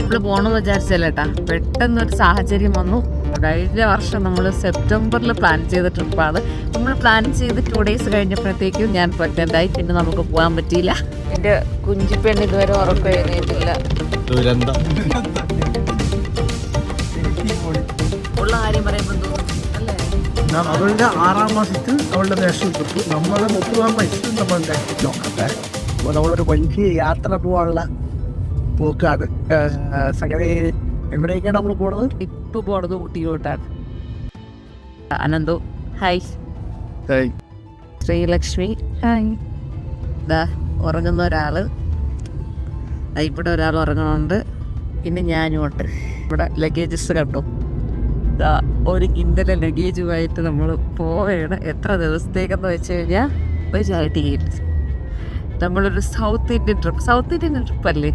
നമ്മള് പോണെന്ന് വിചാരിച്ചല്ലേട്ടാ, പെട്ടെന്നൊരു സാഹചര്യം വന്നു. കഴിഞ്ഞ വർഷം നമ്മൾ സെപ്റ്റംബറിൽ പ്ലാൻ ചെയ്ത ട്രിപ്പാണ്. നമ്മൾ പ്ലാൻ ചെയ്ത് 2 days കഴിഞ്ഞപ്പോഴത്തേക്കും ഞാൻ പ്രഗ്നന്റ് ആയി. പിന്നെ നമുക്ക് പോകാൻ പറ്റിയില്ല. എന്റെ കുഞ്ചിപ്പെണ്ണ് ഇതുവരെ ഉറക്കം എഴുന്നേറ്റില്ല. ഉള്ള കാര്യം പറയുമ്പോൾ അല്ലേ, അവളുടെ 6ാം മാസത്തിൽ അവളുടെ നാഷണൽ ട്രിപ്പ്, നമ്മളെ 30ാം വയസ്സിൽ നമ്മൾ നോക്കട്ടെ. അപ്പോൾ നമ്മളൊരു വലിയ യാത്ര പോകാനുള്ള പോക്കാണ്. എവിടേക്കാണ് നമ്മൾ പോകുന്നത്? ഇപ്പൊ പോണത് ഊട്ടിയിലോട്ടാണ്. Ananthu hi, Sreelakshmi hi. ഇതാ ഉറങ്ങുന്ന ഒരാള്, ഇവിടെ ഒരാൾ ഉറങ്ങുന്നുണ്ട്, പിന്നെ ഞാനും ഉണ്ട്. ഇവിടെ ലഗേജസ് കണ്ടു, ഒരു കിൻഡല ലഗേജുമായിട്ട് നമ്മൾ പോവുകയാണ്. എത്ര ദിവസത്തേക്കെന്ന് വെച്ച് കഴിഞ്ഞാൽ ഒരു ചാരിറ്റിക്ക് നമ്മളൊരു സൗത്ത് ഇന്ത്യൻ ട്രിപ്പ് അല്ലേ,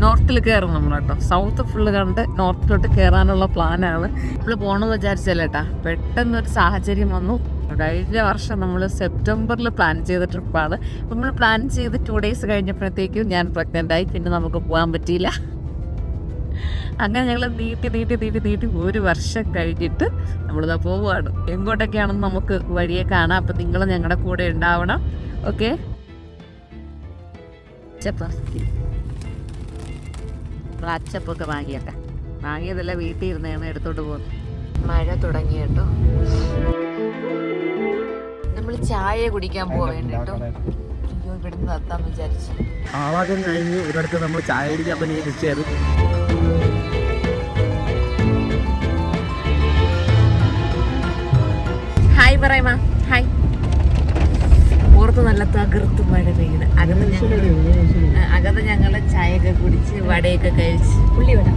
നോർത്തിൽ കയറും നമ്മൾ കേട്ടോ. സൗത്ത് ഫുള്ള് കണ്ട് നോർത്തിലോട്ട് കയറാനുള്ള പ്ലാനാണ്. നമ്മൾ പോകണമെന്ന് വിചാരിച്ചല്ലേട്ടാ, പെട്ടെന്നൊരു സാഹചര്യം വന്നു. കഴിഞ്ഞ വർഷം നമ്മൾ സെപ്റ്റംബറിൽ പ്ലാൻ ചെയ്ത ട്രിപ്പാണ്. നമ്മൾ പ്ലാൻ ചെയ്ത് 2 days കഴിഞ്ഞപ്പോഴത്തേക്കും ഞാൻ പ്രഗ്നന്റ് ആയി. പിന്നെ നമുക്ക് പോകാൻ പറ്റിയില്ല. അങ്ങനെ ഞങ്ങൾ നീട്ടി 1 വർഷം കഴിഞ്ഞിട്ട് നമ്മളിതാ പോവുകയാണ്. എങ്ങോട്ടൊക്കെയാണെന്ന് നമുക്ക് വഴിയെ കാണാം. അപ്പം നിങ്ങൾ ഞങ്ങളുടെ കൂടെ ഉണ്ടാവണം. ഓക്കെ, അച്ചപ്പൊക്കെ വാങ്ങിയതല്ല, വീട്ടിൽ ഇരുന്നാണ് എടുത്തോട്ട് പോകുന്നത്. മഴ തുടങ്ങി കേട്ടോ. നമ്മൾ ചായ കുടിക്കാൻ പോവേണ്ട കേട്ടോ. അയ്യോ, ഇവിടുന്ന് നിർത്താന്ന് വിചാരിച്ചു. ആവാകം കഴിഞ്ഞ് ഒരിടത്ത് നമ്മൾ ചായ കുടിക്കാൻ പറ്റി നിശ്ചയത്. Hi പറയാമ, hi. പുറത്ത് നല്ല തകർത്ത് മഴ പെയ്യുന്നത്. അകത്ത് ഞങ്ങൾ ചായയൊക്കെ കുടിച്ച് വടയൊക്കെ കഴിച്ച് ഉള്ളിവട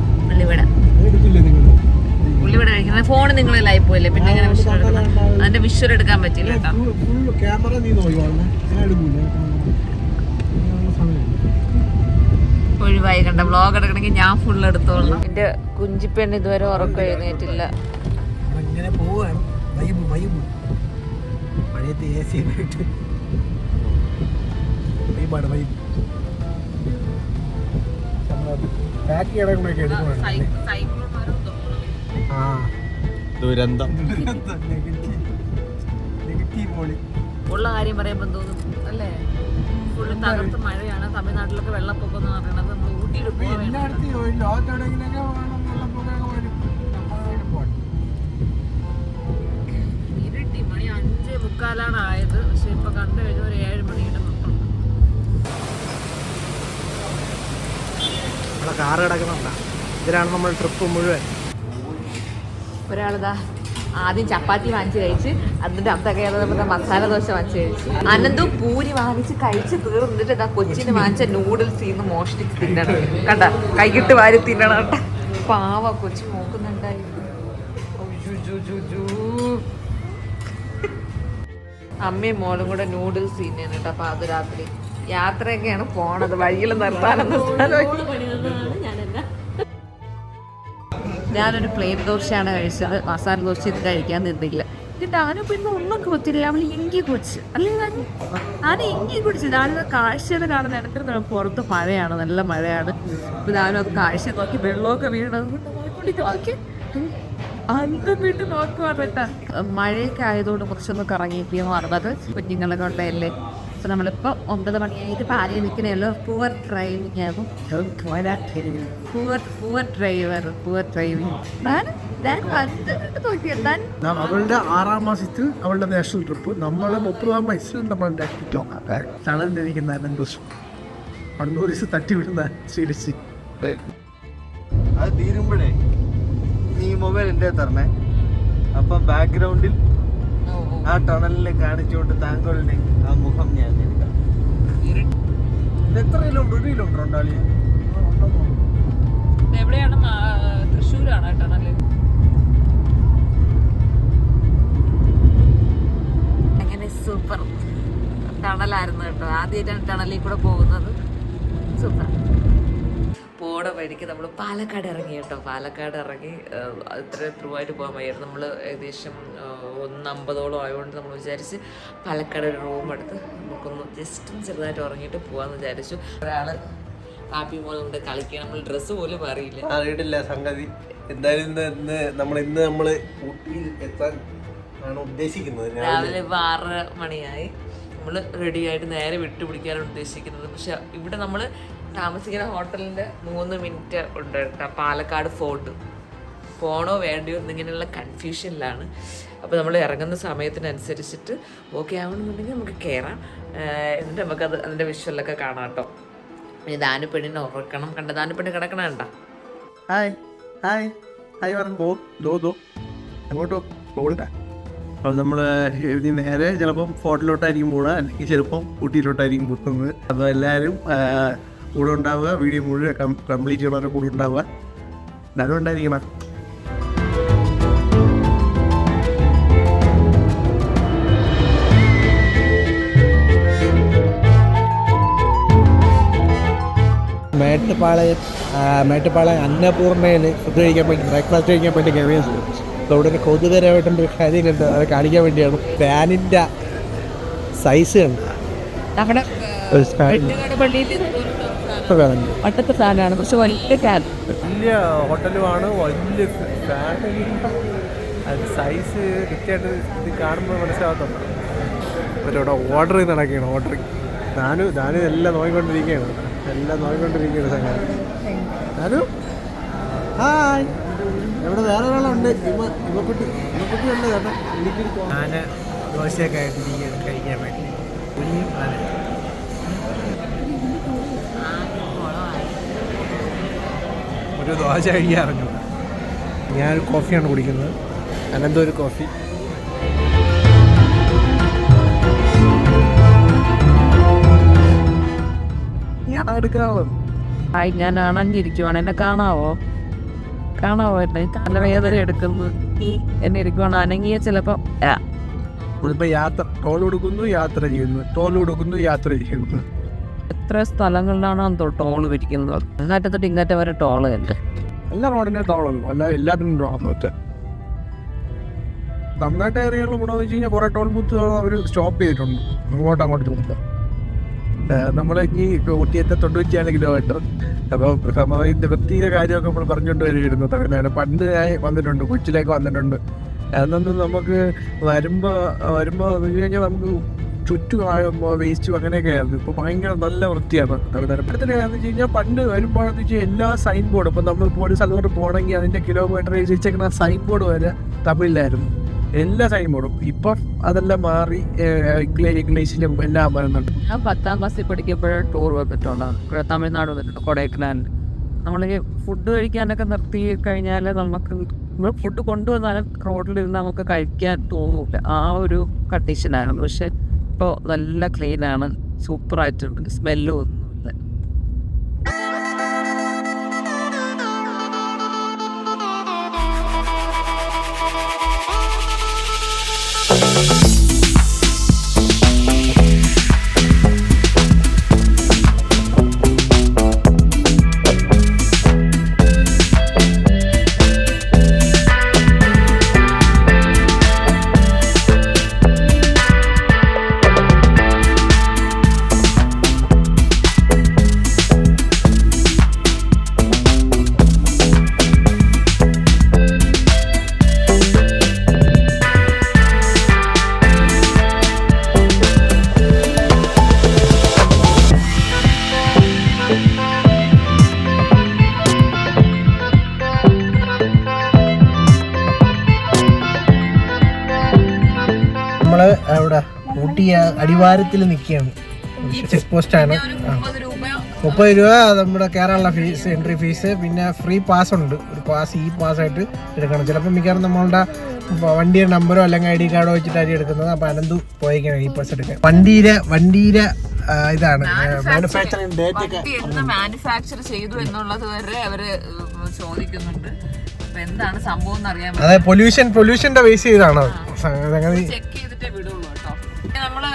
കഴിക്കുന്നത്. ഫോണ് നിങ്ങളിലായി പോയില്ലേ, പിന്നെ എങ്ങനെ വിഷ്വൽ എടുക്കണം? അതിന്റെ വിഷ്വൽ എടുക്കാൻ പറ്റില്ല കേട്ടോ. ഒഴിവായി കണ്ട. വ്ളോഗ് എടുക്കണമെങ്കിൽ ഞാൻ ഫുള്ള് എടുത്തോളാം. എന്റെ കുഞ്ചിപ്പെണ്ണ് ഇതുവരെ ഉറക്കം എഴുന്നേറ്റില്ല. അങ്ങനെ പോവാണ്. മഴയത്ത് AC ഇട്ട് വൈബാണ്. ബാക്ക് കിടക്കണൊക്കെ ദുരന്തം. ഉള്ള കാര്യം പറയുമ്പോൾ തോന്നും അല്ലേ, ഫുള്ള് തകർത്ത് മഴയാണ്. തമിഴ്നാട്ടിലൊക്കെ വെള്ളപ്പൊക്കം എന്ന് പറയുന്നത് നമ്മൾ ഊട്ടിയിൽ ഇരുട്ടി. മണി 5:45 ആയത്. പക്ഷെ ഇപ്പൊ കണ്ടു കഴിഞ്ഞ ഒരു 7 മണിയുടെ മൊത്തം കാറ് കിടക്കുന്നുണ്ടാ. ഇതിലാണ് നമ്മൾ ട്രിപ്പ് മുഴുവൻ. ഒരാളിതാ ആദ്യം ചപ്പാത്തി വാങ്ങിച്ച് കഴിച്ച്, അതിന്റെ അർത്ഥം മസാല ദോശ വാങ്ങിച്ച് കഴിച്ച്. അനന്തു പൂരി വാങ്ങിച്ച് കഴിച്ച് തീർന്നിട്ട് ഇതാ കൊച്ചിന് വാങ്ങിച്ച നൂഡിൽസ് ഇന്ന് മോഷ്ടിച്ച് തിന്നണം. കണ്ട, കൈകിട്ട് വാരി തിന്നണം കേട്ട. പാവ കൊച്ചു നോക്കുന്നുണ്ടായി. അമ്മയും മോളും കൂടെ നൂഡിൽസ് തിന്നാണ് കേട്ടോ. അപ്പൊ അത് രാത്രി യാത്രയൊക്കെയാണ് പോണത്. വഴിയിൽ നിർത്താനൊന്നും ഞാനൊരു പ്ലേറ്റ് ദോശയാണ് കഴിച്ചത്. മസാല ദോശ ഇത് കഴിക്കാൻ നിന്നില്ല. എന്നിട്ട് ആരും പിന്നെ ഒന്നും കുത്തില്ല. അവൾ ഇങ്കി കുടിച്ച്, അല്ലെങ്കിൽ ഞാൻ ഇങ്കി കുടിച്ചു. ഞാനത് കാഴ്ചയിൽ കാണുന്ന ഇടയ്ക്ക് പുറത്ത് മഴയാണ്, നല്ല മഴയാണ്. അപ്പം ഞാനും അത് കാഴ്ച നോക്കി, വെള്ളമൊക്കെ വീണത് നോക്കി അന്തം വീട്ട് നോക്കുവാണ് കേട്ടാ. മഴയൊക്കെ ആയതുകൊണ്ട് കുറച്ചൊന്ന് കറങ്ങിയിരിക്കുകയെന്ന് പറഞ്ഞത് കുഞ്ഞുങ്ങളെ കൊണ്ടല്ലേ. അപ്പോൾ നമ്മളിപ്പോൾ 9 മണിയായിട്ട് പാലിൽ നിൽക്കണല്ലോ. പൂവർ ഡ്രൈവിംഗ് ആകും. Poor driving. അവളുടെ 6ാം മാസത്തിൽ അവളുടെ നാഷണൽ ട്രിപ്പ്, നമ്മളെ 30ാം വയസ്സിൽ നമ്മൾ നോക്കട്ടെ. തളർന്നിരിക്കുന്ന അണ്ണൂരിസ് തട്ടിവിടുന്ന ശ്രീലക്ഷ്മി. അത് തീരുമ്പോഴേ നീ മൊബൈൽ എൻ്റെ തരണേ. അപ്പം ബാക്ക്ഗ്രൗണ്ടിൽ ആ ടണലിനെ കാണിച്ചുകൊണ്ട് താങ്കളുടെ ആ മുഖം ഞാൻ എടുക്കാം. എത്ര കിലോമീറ്റർ? 1 കിലോമീറ്റർ ഉണ്ടാളിയ. എവിടെയാണ്? തൃശ്ശൂരാണ് ടണല്. അങ്ങനെ സൂപ്പർ ടണലായിരുന്നു കേട്ടോ. ആദ്യമായിട്ടാണ് ടണലിൽ കൂടെ പോകുന്നത്. സൂപ്പർ. പോണ വഴിക്ക് നമ്മൾ പാലക്കാട് ഇറങ്ങി കേട്ടോ. പാലക്കാട് ഇറങ്ങി ഇത്ര ത്രൂവായിട്ട് പോകാൻ വയ്യായിരുന്നു. നമ്മൾ ഏകദേശം 1:50 ആയതുകൊണ്ട് നമ്മൾ വിചാരിച്ച് പാലക്കാട് ഒരു റൂം എടുത്ത് നമുക്കൊന്ന് ജസ്റ്റ് ചെറുതായിട്ട് ഉറങ്ങിയിട്ട് പോകാമെന്ന് വിചാരിച്ചു. ഒരാൾ കാപ്പി മോളുണ്ട് കളിക്കാൻ, നമ്മൾ ഡ്രസ്സ് പോലും മാറിയില്ല. അറിയിട്ടില്ല സംഗതി. എന്തായാലും നമ്മൾ ഊട്ടിയിൽ എത്താൻ ആണ് ഉദ്ദേശിക്കുന്നത്. രാവിലെ 6 മണിയായി. നമ്മൾ റെഡി ആയിട്ട് നേരെ വിട്ടുപിടിക്കാനാണ് ഉദ്ദേശിക്കുന്നത്. പക്ഷെ ഇവിടെ നമ്മൾ താമസിക്കുന്ന ഹോട്ടലിൻ്റെ 3 മിനിറ്റ് ഉണ്ട് കേട്ടോ പാലക്കാട് ഫോർട്ട്. പോണോ വേണ്ടയോ എന്നിങ്ങനെയുള്ള കൺഫ്യൂഷനിലാണ്. അപ്പോൾ നമ്മൾ ഇറങ്ങുന്ന സമയത്തിനനുസരിച്ചിട്ട് ഓക്കെ ആവണമെന്നുണ്ടെങ്കിൽ നമുക്ക് കയറാം. എന്നിട്ട് നമുക്കത് അതിൻ്റെ വിഷ്വലൊക്കെ കാണാം കേട്ടോ. ഇനി ദാനുപെണ്ണിനെ ഉറക്കണം. കണ്ട ദാനുപെണ്ണ് കിടക്കണ കണ്ട. ഹായ് ഹായ് ഹായ് പറഞ്ഞോ അങ്ങോട്ടോ പോകണ്ട. അപ്പോൾ നമ്മൾ നേരെ ചിലപ്പം ഫോർട്ടിലോട്ടായിരിക്കും പോകുക, അല്ലെങ്കിൽ ചിലപ്പം ഊട്ടിയിലോട്ടായിരിക്കും പോകുന്നത്. അപ്പോൾ എല്ലാവരും കൂടെ ഉണ്ടാവുക, വീഡിയോ മുഴുവൻ കംപ്ലീറ്റ് ചെയ്യണവരുടെ കൂടെ ഉണ്ടാവുക. എന്നാലും ഉണ്ടായിരിക്കണം. മേട്ടുപ്പാളയം അന്നപൂർണ്ണയിൽ ഫുഡ് കഴിക്കാൻ വേണ്ടി ബ്രേക്ക്ഫാസ്റ്റ് കഴിക്കാൻ വേണ്ടി കയറിയ അപ്പോൾ ഇവിടെ ഒരു കൊതുകരമായിട്ടൊരു കാര്യം കണ്ട് അത് കാണിക്കാൻ വേണ്ടിയാണ്. ഫാനിൻ്റെ സൈസ് കണ്ട് ഒട്ടത്തെ ഫാനാണ്, പക്ഷെ വലിയ ഫാൻ, വലിയ ഹോട്ടലുമാണ്, വലിയ ഫാൻ. അത് സൈസ് കൃത്യമായിട്ട് ഇത് കാണുമ്പോൾ മനസ്സിലാകത്തുണ്ട്. അവരവിടെ ഓർഡർ ചെയ്ത് നടക്കുകയാണ്. ഞാനും എല്ലാം നോക്കിക്കൊണ്ടിരിക്കുകയാണ് സംഗതി. ഹായ്, ഇവിടെ വേറെ ഒരാളുണ്ട്, ഇവക്കുട്ടി ഉണ്ട് കേട്ടോ. ഞാൻ ദോശയൊക്കെ ആയിട്ട് കഴിക്കാൻ വേണ്ടി ഒരു ദോശ കഴിക്കാറുണ്ട്. ഞാനൊരു കോഫിയാണ് കുടിക്കുന്നത്, അനന്തം ഒരു കോഫി. ഞാൻ എടുക്കാറുള്ളത്. ഹായ്, ഞാൻ അണഞ്ഞിരിക്കുവാണ്. എന്നെ കാണാവോ എന്നെ തലവേദന എടുക്കുന്നു. എന്നെ ഇരിക്കുവാണ് അനങ്ങിയ ചിലപ്പോൾ ഇപ്പം ടോൾ കൊടുക്കുന്നു, യാത്ര ചെയ്യുന്നു. എത്ര സ്ഥലങ്ങളിലാണ് ടോൾ പിരിക്കുന്നത്. അങ്ങാറ്റം തൊട്ട് ഇങ്ങാറ്റം വരെ ടോള് ഉണ്ട്. എല്ലാ റോഡിൻ്റെ ടോളുള്ളൂ, അല്ല എല്ലാത്തിനും ടോളൊക്കെ. തമിഴ്നാട്ട് ഏരിയകളിൽ ഗുണമെന്ന് വെച്ച് കഴിഞ്ഞാൽ കുറേ ടോൾ ബൂത്ത് അവർ സ്റ്റോപ്പ് ചെയ്തിട്ടുണ്ട്. അങ്ങോട്ട് കൊടുക്കുക. നമ്മൾ ഇനി ഊട്ടിയത്തെ 90 കിലോമീറ്റർ. അപ്പോൾ ഇതിൻ്റെ വൃത്തിയുടെ കാര്യമൊക്കെ നമ്മൾ പറഞ്ഞുകൊണ്ട് വരികയായിരുന്നു. തമിഴ്നാട് പണ്ട് വന്നിട്ടുണ്ട്, കൊച്ചിയിലേക്ക് വന്നിട്ടുണ്ട്. അതൊന്നും നമുക്ക് വരുമ്പോൾ എന്ന് വെച്ച് കഴിഞ്ഞാൽ നമുക്ക് ചുറ്റും വേസ്റ്റും അങ്ങനെയൊക്കെ ആയിരുന്നു. ഇപ്പോൾ ഭയങ്കര നല്ല വൃത്തിയാണ് തമിഴ്നാട്. ഇപ്പോഴത്തെ എന്ന് വെച്ച് കഴിഞ്ഞാൽ പണ്ട് വരുമ്പോഴെന്ന് വെച്ചാൽ എല്ലാ സൈൻ ബോർഡും, ഇപ്പോൾ നമ്മളിപ്പോൾ ഒരു സ്ഥലത്തോട്ട് പോകണമെങ്കിൽ അതിൻ്റെ കിലോമീറ്റർ വെച്ചേക്കുന്ന സൈൻ ബോർഡ് വരെ തമിഴിലായിരുന്നു, എല്ലാ സൈൻ ബോർഡും. ഇപ്പം അതെല്ലാം മാറി ഇംഗ്ലീഷിലും എല്ലാം വരുന്നുണ്ട്. ഞാൻ 10ാം ക്ലാസ്സിൽ പഠിക്കുമ്പോഴും ടൂർ വന്നിട്ടുണ്ട്, തമിഴ്നാട് വന്നിട്ടുണ്ട്, കൊടൈക്കനാൽ. നമ്മൾ ഫുഡ് കഴിക്കാനൊക്കെ നിർത്തി കഴിഞ്ഞാൽ നമ്മൾ ഫുഡ് കൊണ്ടുവന്നാലും റോഡിലിരുന്ന് നമുക്ക് കഴിക്കാൻ തോന്നില്ല. ആ ഒരു കണ്ടീഷനായിരുന്നു. പക്ഷെ ഇപ്പോൾ നല്ല ക്ലീനാണ്, സൂപ്പറായിട്ടുണ്ട്, സ്മെല്ലും ഒന്നുമില്ല. നമ്മൾ അവിടെ ഊട്ടി അടിവാരത്തിൽ നിൽക്കുകയാണ്. ചെക്ക് പോസ്റ്റാണ്. 30 രൂപ നമ്മുടെ കയറാനുള്ള ഫീസ്, എൻട്രി ഫീസ്. പിന്നെ ഫ്രീ പാസ് ഉണ്ട്. ഒരു പാസ് ഈ പാസ്സായിട്ട് എടുക്കണം. ചിലപ്പോൾ മിക്കവാറും നമ്മളുടെ വണ്ടിയുടെ നമ്പറോ അല്ലെങ്കിൽ ID കാർഡോ വെച്ചിട്ടായിരിക്കും എടുക്കുന്നത്. അപ്പോൾ അനന്തു പോയേക്കാണ് ഈ പാസ് എടുക്കാൻ. വണ്ടിയുടെ ഇതാണ് മാനുഫാക്ചറിംഗ് ഡേറ്റ് ഒക്കെ മാനുഫാക്ചർ ചെയ്തു എന്നുള്ളത് വരെ അവര് ചോദിക്കുന്നുണ്ട്. എന്താണ് സംഭവം എന്ന് അറിയാൻ അതെ, പൊല്യൂഷന്റെ ബേസ് ചെയ്താണ് ചെക്ക് ചെയ്തിട്ടേ വിടുള്ളൂ കേട്ടോ. നമ്മള്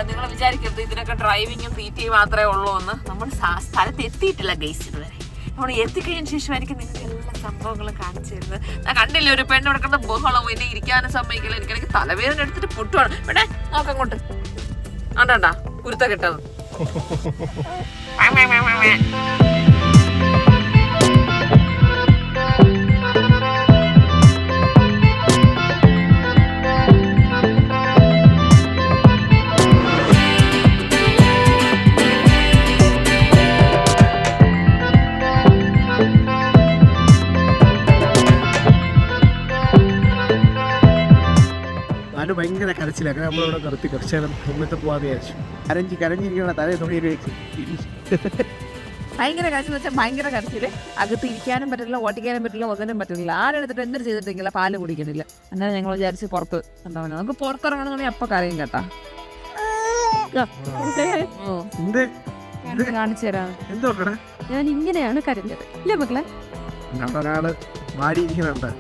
നിങ്ങൾ വിചാരിക്കരുത് ഇതിനൊക്കെ ഡ്രൈവിങ്ങും PT മാത്രമേ ഉള്ളൂ എന്ന്. നമ്മൾ സ്ഥലത്ത് എത്തിയിട്ടില്ല ഗൈസ് ഇതുവരെ. അവിടെ എത്തിക്കഴിഞ്ഞ ശേഷമായിരിക്കും നിങ്ങൾക്ക് എല്ലാ സംഭവങ്ങളും കാണിച്ചു തരുന്നത്. ഞാൻ കണ്ടില്ലേ ഒരു പെണ്ണ് കിടക്കുന്ന ബഹളം, എന്നെ ഇരിക്കാനും സമ്മതിക്കില്ല, എനിക്കാണെങ്കിൽ തലവേദന എടുത്തിട്ട് പൊട്ടുവാണ്. വേണ്ടേ നോക്കങ്ങോട്ട് ആണ്ടാ കുരുത്ത കിട്ടത്. അതിന് ഭയങ്കര കരച്ചിലൊക്കെ നമ്മളിവിടെ നിർത്തി കുറച്ച് നേരം മുന്നത്തെ പോകാതെ വിചാരിച്ചു. കരഞ്ഞിരിക്കണ തലേ തുണിയിൽ വെച്ച് ഭയങ്കര കരച്ചിൽ വെച്ചാൽ ഭയങ്കര കരച്ചില്. അകത്ത് ഇരിക്കാനും പറ്റില്ല, ഓട്ടിക്കാനും പറ്റില്ല, ഒന്നിനും പറ്റില്ല. ആരെടുത്തിട്ട് എന്തൊരു ചെയ്തിട്ടില്ല, പാല് കുടിക്കണില്ല. അങ്ങനെ ഞങ്ങൾ വിചാരിച്ച് പുറത്ത് എന്താ പറയുക, നമുക്ക് പുറത്തിറങ്ങണമെന്നുണ്ടെങ്കിൽ അപ്പൊ കരയും കേട്ടാ. കാണിച്ചു തരാം. എന്തോക്കണേ ഞാൻ ഇങ്ങനെയാണ് കരഞ്ഞത് ഇല്ലേ മക്കളെ? ഒരാള് മാറിയിരിക്കുന്നുണ്ട്.